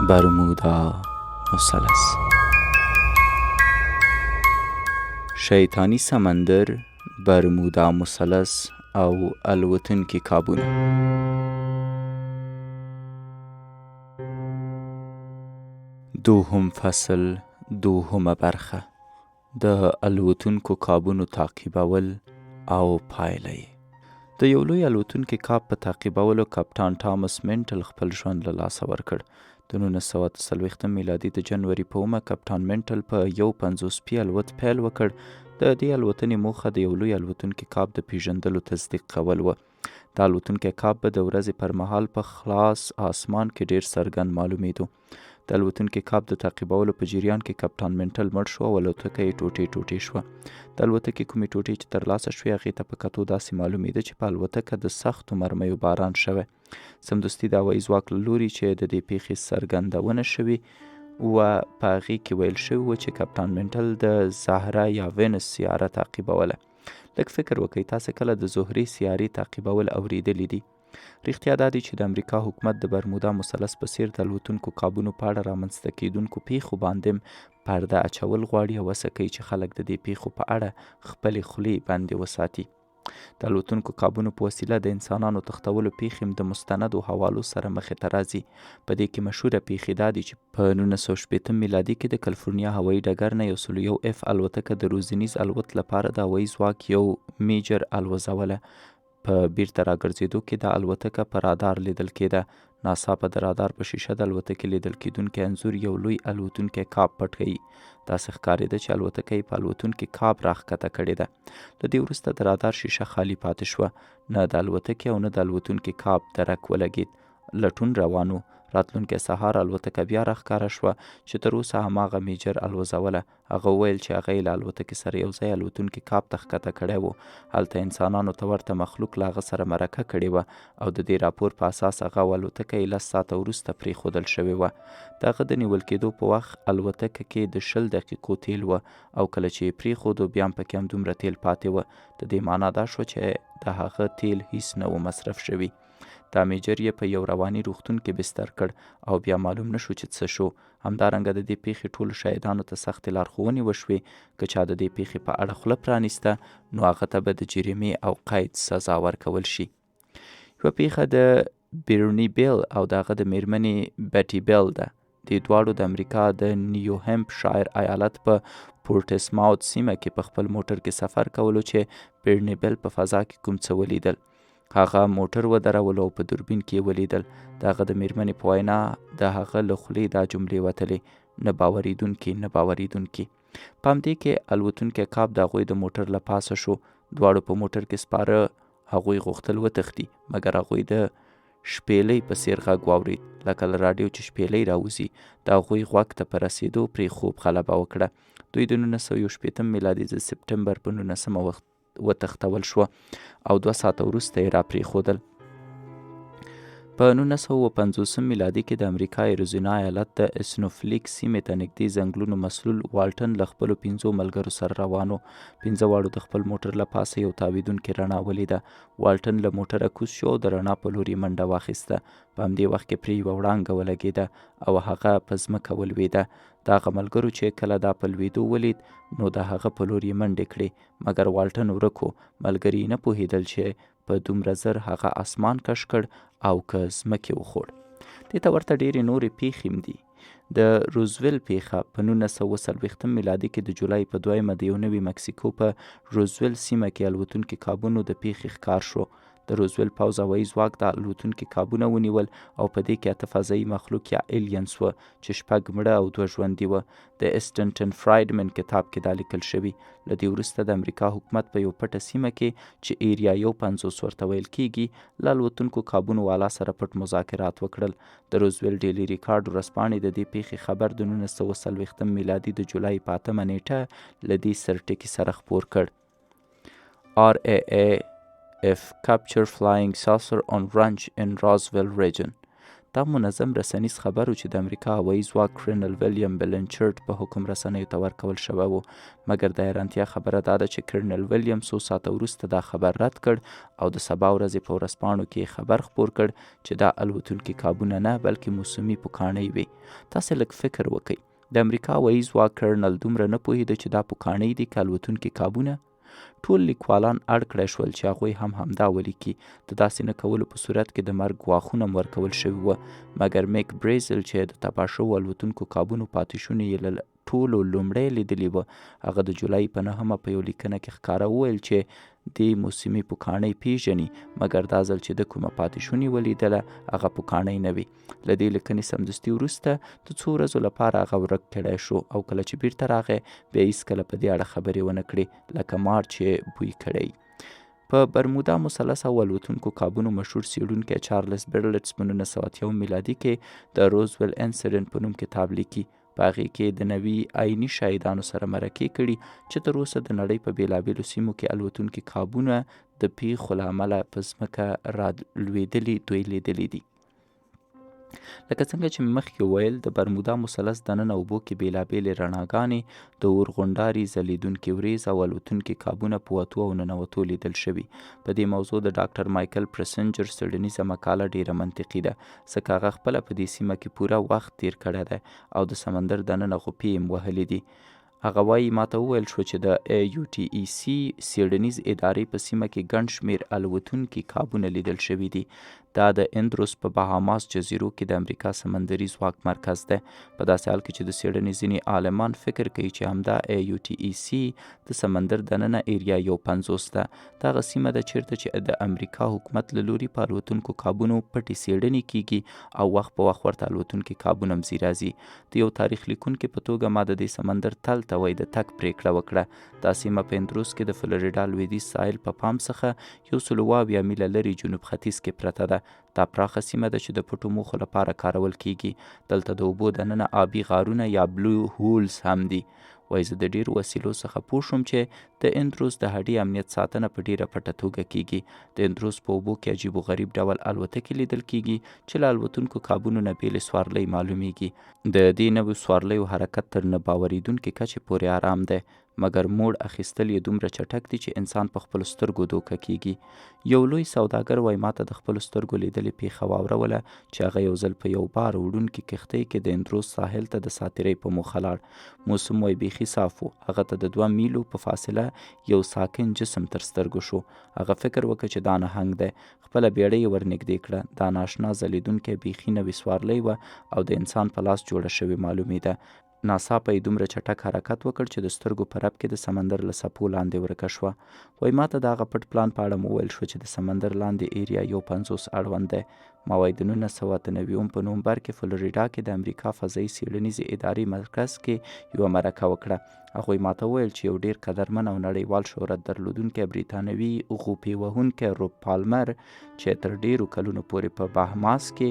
برمودا مثلث. شیطانی سمندر، برمودا مثلث او الوتونکي کابونه. دوهم فصل، دوهمه برخه، د الوتونکو کابونو تعقیبول او پایله. د یو لوی الوتونکي کاب په تعقیبولو کپټان ټامس منټل خپل ژوند له لاسه ورکړ. د 1940 میلادي د جنوري په 9 کپټان منټل په 150 پي الوت پیل وکړ. د دې الوتنې موخه د یو لوی الوتونکي کاب د پیژندلو تصدیق کول و. د الوتونکي کاب به د ورځې پر مهال په خلاص آسمان کې ډیر څرګند معلومیدو. د الوتونکي کاب د تعقیبولو په جریان کې کپټان منټل مړ شو او الوتکه یې ټوټې ټوټې شوه. د الوتکې کومې ټوټې چې ترلاسه شوې هغې ته په کتو داسې معلومېده چې په الوتکه د سختو مرمیو باران شوی. سمدستي د هوایي ځواک له لوري چې د دې پیښې څرګندونه شوې وه په هغې کې ویل شوي وه چې کپټان منټل د زهره یا وینس سیاره تعقیبوله. لږ فکر وکړئ، تاسې کله د زهرې سیارې تعقیبول اورېدلي دي؟ رښتیا دا دی چې د امریکا حکومت د برمودا مثلث په څیر د الوتونکو کابونو په اړه رامنځته کیدونکو پیښو باندې پرده اچول غواړي او هڅه کوي چې خلک د دې پیښو په اړه خپلې خولې بندې وساتي. د الوتونکو کابونو په وسیله د انسانانو تښتولو پیښې هم د مستندو حوالو سره مخې ته راځي. په دې کې مشهوره پیښې دا دي چې په 1960 میلادي کې د کلیفورنیا هوایي ډګر نه 101 اف الوتکه د روزنیز الوت لپاره د هوایي ځواک یو میجر الوزوله. په بیرته راګرځېدو کې دا الوتکه په رادار لیدل کېده. ناڅاپه د رادار په شیشه د الوتکې لیدل کېدونکی انځور یو لوی الوتونکی کاب پټ کوي. داسې ښکارېده چې الوتکه یې په الوتونکي کاب راښکته کړې ده. له دې وروسته د رادار شیشه خالي پاتې شوه. نه د الوتکې او نه د الوتونکي کاب درک ولګېد. لټون روان و. راتلونکی سهار الوتکه بیا راښکاره شوه چې تر اوسه هماغه میجر الوزوله. هغه وویل چې هغه یې له الوتکې سره یو ځای الوتونکي کاب ته ښکته کړی و. هلته انسانانو ته ورته مخلوق له هغه سره مرکه کړې وه او د دې راپور په اساس هغه او الوتکه یې 10 ساعته وروسته پرېښودل شوې وه. د هغه د نیول کېدو په وخت الوتکه کې د 20 دقیقو تیل وه او کله چې یې پرېښودو بیا هم پکې همدومره تیل پاتې وه. د دې معنا دا شوه چې د هغه تیل هیڅ نه و مصرف شوي. دا میجر یې په یو رواني روغتون کې بستر کړ او بیا معلوم نه شو چې څه شو. همدارنګه د دې پیښې ټولو شاهدانو ته سختې لارښوونې وشوې. که چا د دې پیښې په اړه خوله پرانیسته نو هغه ته به د جریمې او قید سزا ورکول شي. یوه پیښه د بیرني بیل او د هغه د میرمنې بټي بیل ده. دې دواړو د امریکا د نیو هیمپشایر ایالت په پورټسماوت سیمه کې په خپل موټر کې سفر کولو چې بیرني بیل په فضا کې کوم څه ولیدل. هغه موټر ودرولو او په دوربین کې یې ولیدل. د هغه د میرمنې په وینا د هغه له خولې دا جملې وتلې: نه باورېدونکي، نه باورېدونکي. په همدې کې الوتونکی کاب د هغوی د موټر له پاسه شو. دواړو په موټر کې سپاره هغوی غوښتل وتښتي، مګر هغوی د شپېلۍ په څیر غږ واورېد، لکه له راډیو چې شپېلۍ راوځي. د هغوی غوږ ته په رسېدو پرې خوب غلبه وکړه. دوی د 1960 میلادي د سپټمبر په 19 وتښتول شوه او 2 ساعته وروسته یې را پرېښودل. په 1950 میلادي کې د امریکا ایریزونا ایالت د اسنوفلیک سیمې ته نږدې ځنګلونو مسلول والټن له خپلو 5 ملګرو سره روان و. 5 واړو د خپل موټر له پاسه یو تاویدونکې رڼا ولیده. والټن له موټره کوز شو او د رڼا په لور یې منډه واخیسته. په همدې وخت کې پرې یوه وړانګه ولګېده او هغه په ځمکه ولوېده. د هغه ملګرو چې کله دا په لوېدو ولید نو د هغه په لور یې منډې کړې، مګر والټن ورک و. ملګري یې نه پوهېدل چې په دومره زر هغه اسمان کش کړ او که ځمکې وخوړ. دې ته ورته ډېرې نورې پیښې هم دي. د روزویل پیښه په 1940 میلادي کې د جولای په 2 د یو نوي مکسیکو په روزویل سیمه کې الوتونکي کابونو د پیښې ښکار شو. د روزویل پوځ هوایي ځواک د الوتونکي کابونه ونیول او په دې کې 8 فضایي مخلوق یا ایلینز وه چې 6 مړه او 2 ژوندي وه. د اسټنټن فرایډمن کتاب کې دا لیکل شوي. له دې وروسته د امریکا حکومت په یو پټه سیمه کې چې ایریا 51 ورته ویل کېږي له الوتونکو کابونو والا سره پټ مذاکرات وکړل. د روزویل ډیلی ریکارډ ورځپاڼې د دې پیښې خبر د 1940 میلادي د جولای په 8 نیټه له دې سرټکي سره خپور کړ: RAAF capture flying saucer on ranch in Roswell region. دا منظم رسنیز خبر و چې د امریکا هوایي ځواک کرنل ویلیام بلنچرډ په حکم رسنیو ته ورکول شوی و. مګر د حیرانتیا خبره دا ده چې کرنل ویلیام څو ساعته وروسته دا خبر رد کړ او د سبا ورځې په ورځپاڼو کې خبر خپور کړ چې دا الوتونکي کابونه نه بلکې موسمي پوکاڼۍ وي. تاسې لږ فکر وکئ، د امریکا هوایي ځواک کرنل دومره نه پوهېده چې دا پوکاڼۍ دي که الوتونکي کابونه؟ ټول لیکوالان اړ کړی شول چې هغوی هم همدا ولیکي. د داسې نه کولو په صورت کې د مرګ ګواښونه هم ورکول شوي وه. مګر میک بریزل چې د تباه شوو الوتونکو کابونو پاتې شونې یې له ټولو لومړی لیدلي وه، هغه د جولای په 9 په یو لیکنه کې ښکاره وویل چې دې موسمي پوکاڼۍ پیژني، مګر دا ځل چې د کومه پاتې شونې ولیدله هغه پوکاڼۍ نه وي. له دې لیکنې سمدستي وروسته د څو ورځو لپاره هغه ورک کړی شو او کله چې بیرته راغی بیا هېڅکله په دې اړه خبرې ونه کړې لکه مار چې بوی کړی. په برمودا مثلث او الوتونکو کابونو مشهور څېړونکی چارلس برلټس په 1980 میلادي کې د روزویل انسیډنټ په نوم کتاب لیکي. په هغې کې د نوي عیني شاهدانو سره مرکې کړي چې تر اوسه د نړۍ په بېلابېلو سیمو کې الوتونکي کابونه د پیښو له امله په ځمکه رالوېدلي دوی لیدلي دي. لکه څنګه چې مې مخکې وویل، د برمودا مثلث دننه اوبو کې بېلابېلې رڼاګانې، د اورغونډاري، ځلېدونکي وریځ او الوتونکي کابونه په وتو او ننوتو لیدل شوي. په دې موضوع د ډاکټر مایکل پرسنجر څېړنیزه مقاله ډېره منطقي ده، ځکه هغه خپله په دې سیمه کې پوره وخت تیر کړی دی او د سمندر دننه غوپې یې وهلې دي. هغه وایي ما ته وویل شو چې د UTEC څېړنیز ادارې په سیمه کې ګڼ شمېر الوتونکي کابونه لیدل شوي دي. دا د اندروس په بهاماس جزیرو کې د امریکا سمندري ځواک مرکز دی. په داسې حال کې چې د څېړنې ځینې عالمان فکر کوي چې همدا UTEC د سمندر دننه ایریا 51 ده. دا هغه سیمه ده چیرته چې د امریکا حکومت له لوري په الوتونکو کابونو پټې څېړنې کیږي او وخت په وخت ورته الوتونکي کابونه هم ځي راځي. د یو تاریخ لیکونکي په توګه ما د دې سمندر تل ته وایي د تګ پرېکړه وکړه. دا سیمه په اندروس کې د فلوریډا لویدیځ ساحل په پام څخه 170 میله لرې جنوب ختیځ کې پرته ده. دا پراخه سیمه ده چې د پټو موخو لپاره کارول کیږي. دلته د اوبو دننه آبي غارونه یا بلو هولز هم دي. وایي زه د ډېرو وسیلو څخه پوه شوم چې د اندروس د هډې امنیت ساتنه په ډېره پټه توګه کیږي. د اندروس په اوبو کې عجیب و غریب ډول الوتکې لیدل کیږي چې له الوتونکو کابونو نه بېلې سوارلۍ معلومیږي. د دې نویو سوارلیو حرکت تر نه باورېدونکې کچې پورې آرام دی، مګر موړ اخیستل یې دومره چټک دي چې انسان په خپلو سترګو دوکه کیږي. یو لوی سوداګر وایي ما ته د خپلو سترګو لیدلې پیښه واوروله چې هغه یو ځل په یو بار وړونکي کښتۍ کې د اندروس ساحل ته د ساتیرۍ په موخه لاړ. موسم وایي بیخي صاف و. هغه ته د 2 میلو په فاصله یو ساکن جسم تر سترګو شو. هغه فکر وکړ چې دا نهنګ دی. خپله بیړۍ یې ورنږدې کړه. دا ناشنا ځلېدونکی بیخي نوې سوارلۍ وه او د انسان په لاس جوړه شوې معلومېده. ناڅاپه یې دومره چټک حرکت وکړ چې د سترګو په رپ کې د سمندر له څپو لاندې ورکه شوه. وایي ما ته د هغه پټ پلان په اړه وویل شو چې د سمندر لاندې ایریا 51 اړوند دی. ما وایي د 1998 په نومبر کې فلوریډا کې د امریکا فضایي څېړنیزې ادارې مرکز کې یوه مرکه وکړه. هغوی ما ته وویل چې یو ډېر قدرمن او نړیوال شهرت درلودونکی بریتانوي غوپې وهونکی روب پالمر چې تر ډېرو کلونو پورې په بهاماس کې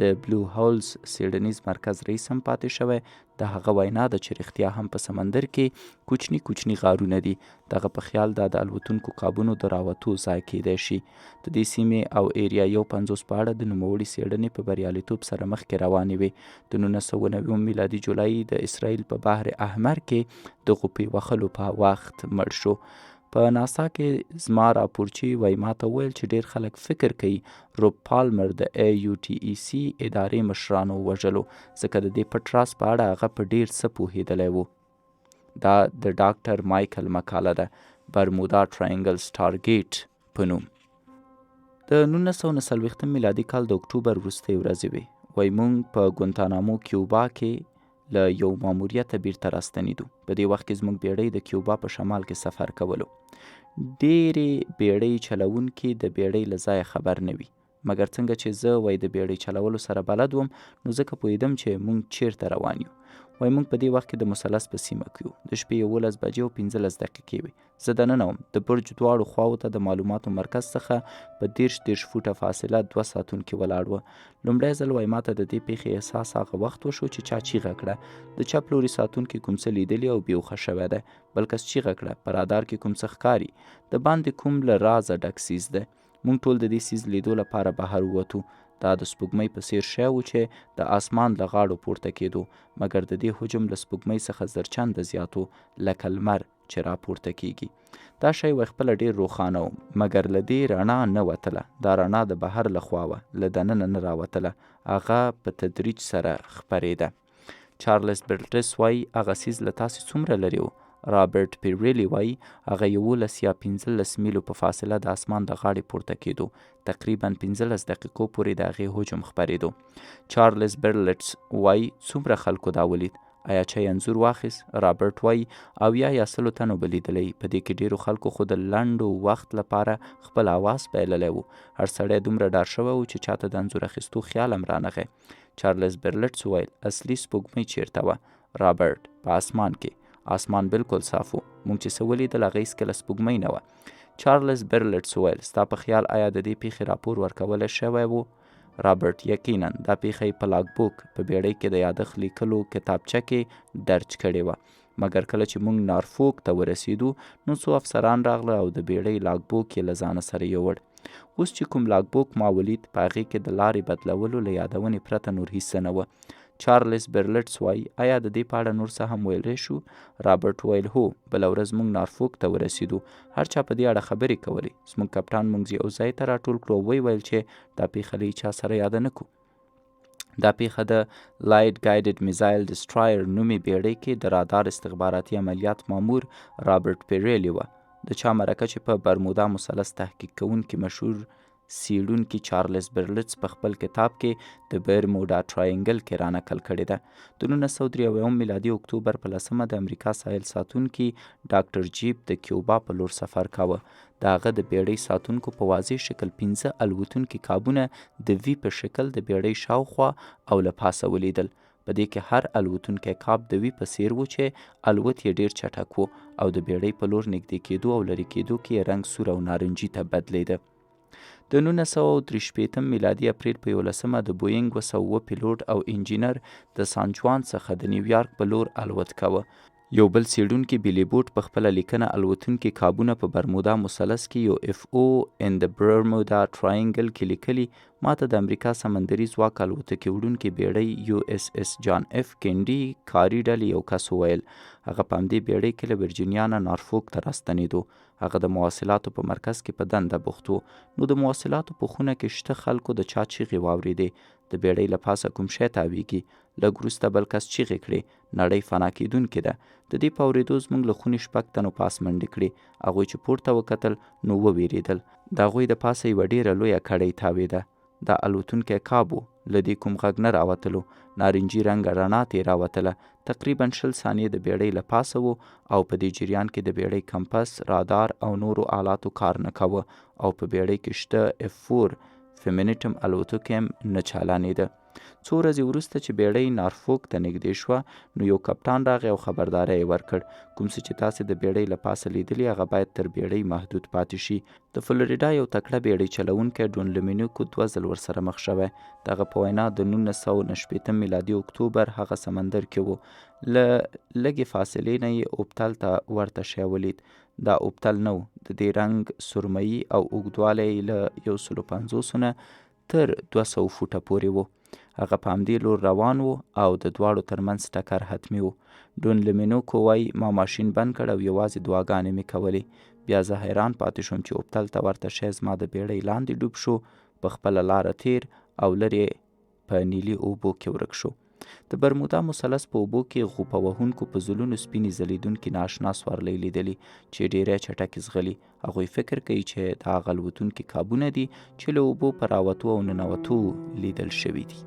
د بلو هولز څېړنیز مرکز رئیس هم پاتې شوی، د هغه وینا ده چې رښتیا هم په سمندر کې کوچني کوچني غارونه دي. دغه په خیال دا د الوتونکو کابونو د راوتو ځای کیدی شي. د دې سیمې او ایریا 51 په اړه د نوموړي څېړنې په بریالیتوب سره مخکې روانې وې. د 1990 میلادي جولای د اسرائیل په بحر احمر کې د غوپې وهلو په وخت مړ شو. په ناسا کې زما راپورچي وایي ما ته وویل چې ډېر خلک فکر کوي روب پالمر د UTEC ادارې مشرانو وژلو، ځکه د دې پټ راز په اړه هغه په ډېر څه پوهېدلی و. دا د ډاکټر مایکل مقاله ده، برمودا ټراینګل سټارګیټ په نوم. د 1940 میلادي کال د اکتوبر وروستۍ ورځې وې. وایي موږ په ګوانتانامو کیوبا کې له یو ماموریته بیرته راستنېدو. په دې وخت کې زموږ بیړۍ د کیوبا په شمال کې سفر کولو. ډېرې بیړۍ چلوونکي د بیړۍ له ځایه خبر نه وي، مګر څنګه چې زه وایي د بیړۍ چلولو سره بلد وم نو ځکه پوهېدم چې موږ چیرته روان یو. وایي موږ په دې وخت کې د مثلث په سیمه کې یو. د شپې 11 بجې او 15 دقیقې وې. زه دننه وم. د برج دواړو خواو ته د معلوماتو مرکز څخه په 30 فوټه فاصله 2 ساتونکي ولاړ وه. لومړی ځل وایي ما ته د دې پیښې احساس هغه وخت وشو چې چا چیغه کړه. د چپ لوري ساتونکي کوم څه لیدلي او بیوخه شوی دی. بل کس چیغه کړه په رادار کې کوم څه ښکاري. د باندې کوم له رازه ډک سیز دی. موږ ټول د دې سیز لیدو لپاره بهر ووتو. دا د سپوږمۍ په څیر شی و چې د اسمان له غاړو پورته کېدو، مګر د دې حجم له سپوږمۍ څخه زرچنده زیات و لکه لمر چې راپورته کیږي. دا شی خپله ډیر روښانه و، مګر له دې رڼا نه وتله. دا رڼا د بهر له خوا وه، له دننه نه راوتله، هغه په تدریج سره خپرېده. چارلز برټس وایي هغه څیز له تاسې څومره لرې و؟ رابرټ پیریلی وایي هغه 11 یا 15 میلو په فاصله د اسمان د غاړې پورته کېدو، تقریبا 15 دقیقو پورې د هغې حجم خپرېدو. چارلز برلټس وایي څومره خلکو دا ولید؟ آیا چا یې انځور واخیست؟ رابرټ وایي 70 یا 100 تنو به لیدلی. په دې کې ډېرو خلکو خو د لنډو وخت لپاره خپل اواز بایللی و. هر سړی دومره ډار شوی و چې چاته د انځور اخیستو خیال هم رانغی. چارلز برلټس وویل اصلي سپوږمۍ چیرته وه؟ رابرټ په اسمان کې. اسمان بالکل صاف و، موږ چې څه ولیدل هغه هېڅکله سپوږمۍ نه وه. چارلز برلټس وویل ستا په خیال آیا د دې پیښې راپور ورکولی شوی و؟ رابرټ یقینا دا پیښه یې په لاګ بوک په بیړۍ کې د یادښت لیکلو کتابچه کې درج کړې وه. مګر کله چې موږ نارفوک ته ورسېدو نو څو افسران راغله او د بیړۍ لاګ بوک یې له ځانه سره یوړ. اوس چې کوم لاګ بوک ما ولید په هغې کې د لارې بدلولو له یادونې پرته نور هیڅ نه وه. چارلز برلټس وایي آیا د دې په اړه نور څه هم ویلی شو؟ رابرټ ویل هو، بله ورځ موږ نارفوک ته ورسېدو. هر چا په دې اړه خبرې کولې. زموږ کپټان موږ یو ځای ته راټول کړو او ویل چې دا پیښه له چا سره یاده نه کړو. دا پیښه د لایټ ګایډډ میزایل ډسټرایر نومې بیړۍ کې د رادار استخباراتي عملیات مامور رابرټ پیریلی وه. د چا مرکه چې په برمودا مثلث تحقیق کوونکي مشهور څیړونکي چارلز برلټس په خپل کتاب کې د برمودا ټراینګل کې رانقل کړې ده. د 1993 میلادي اکتوبر په 10 د امریکا ساحل ساتونکي ډاکټر جیب د کیوبا په لور سفر کاوه. د هغه د بیړۍ ساتونکو په واضح شکل 15 الوتونکي کابونه د وی په شکل د بیړۍ شاوخوا او له پاسه ولیدل. په دې کې هر الوتونکی کاب د وی په څیر و چې الوت یې ډیر چټک و او د بیړۍ په لور نږدې کېدو او لرې کېدو کې یې رنګ سور او نارنجي ته بدلیده. د 1963 میلادي اپریل په 11 د بوینګ 207 پیلوټ او انجینر د سان جوان څخه د نیویارک په لور الوت کاوه. یو بل څیړونکي بیلی بوټ په خپله لیکنه الوتونکي کابونه په برمودا مثلث کې یو اف او ان د برمودا ټراینګل کې لیکلي. ماته د امریکا سمندري ځواک الوتکې وړونکي بیړۍ یو اس اس جان اف کینډي کاري ډلې یو کس وویل. هغه په همدې بیړۍ کې له ورجینیا نه نارفوک ته راستنېدو. هغه د مواصلاتو په مرکز کې په دنده بوخت و. نو د مواصلاتو په خونه کې شته خلکو د چا چیغې واورېدې. د بیړۍ له پاسه کوم شی تاویږي. لږ وروسته بل کس چیغې کړې نړۍ فنا کېدونکې ده. د دې په اورېدو زموږ له خونې 6 تنو پاس منډې کړې. هغوی چې پورته وکتل نو وویرېدل. د هغوی د پاسه یوه ډېره لویه کړۍ تاوېده. دا الوتونکی کاب و. له دې کوم غږ نه راوتلو. نارنجي رنګه رڼا ترې راوتله. تقریبا 20 ثانیې د بیړۍ له پاسه و او په دې جریان کې د بیړۍ کمپس، رادار او نورو آلاتو کار نه کوه او په بیړۍ کې شته F4 فیمینټم الوتکې هم نه چالانېده. څو ورځې وروسته چې بیړۍ نارفوک ته نږدې شوه نو یو کپټان راغی او خبرداری یې ورکړ کوم څه چې تاسې د بیړۍ له پاسه لیدلي هغه باید تر بیړۍ محدود پاتې شي. د فلوریډا یو تکړه بیړۍ چلوونکی ډون لومینیکو 2 ځل ورسره مخ شوی. دغه په وینا د 1960 میلادي اکتوبر هغه سمندر کې و. له لږې فاصلې نه یې اوبتل ته ورته شی ولید. دا اوبتل نه و. د دې رنګ سرمایي او اوږدوالی له 150 نه تر 200 فوټه پورې و. هغه په همدې لور روان و او د دواړو ترمنځ ټکر حتمي و. ډون لومینیکو وایي ما ماشین بند کړ او یوازې دعاګانې مې کولې. بیا زه حیران پاتې شوم چې اوبتل ته ورته شی زما د بیړۍ لاندې ډوب شو، په خپله لاره تیر او لرې په نیلي اوبو کې ورک شو. د برمودا مثلث په اوبو کې غوپه وهونکو په زلونو سپینې ځلیدونکي نااشنا سوارلۍ لیدلي چې ډېری چټکې ځغلي. هغوی فکر کوي چې دا هغه الوتونکي کابونه دي چې له اوبو په راوتو او ننوتو لیدل شوي دي.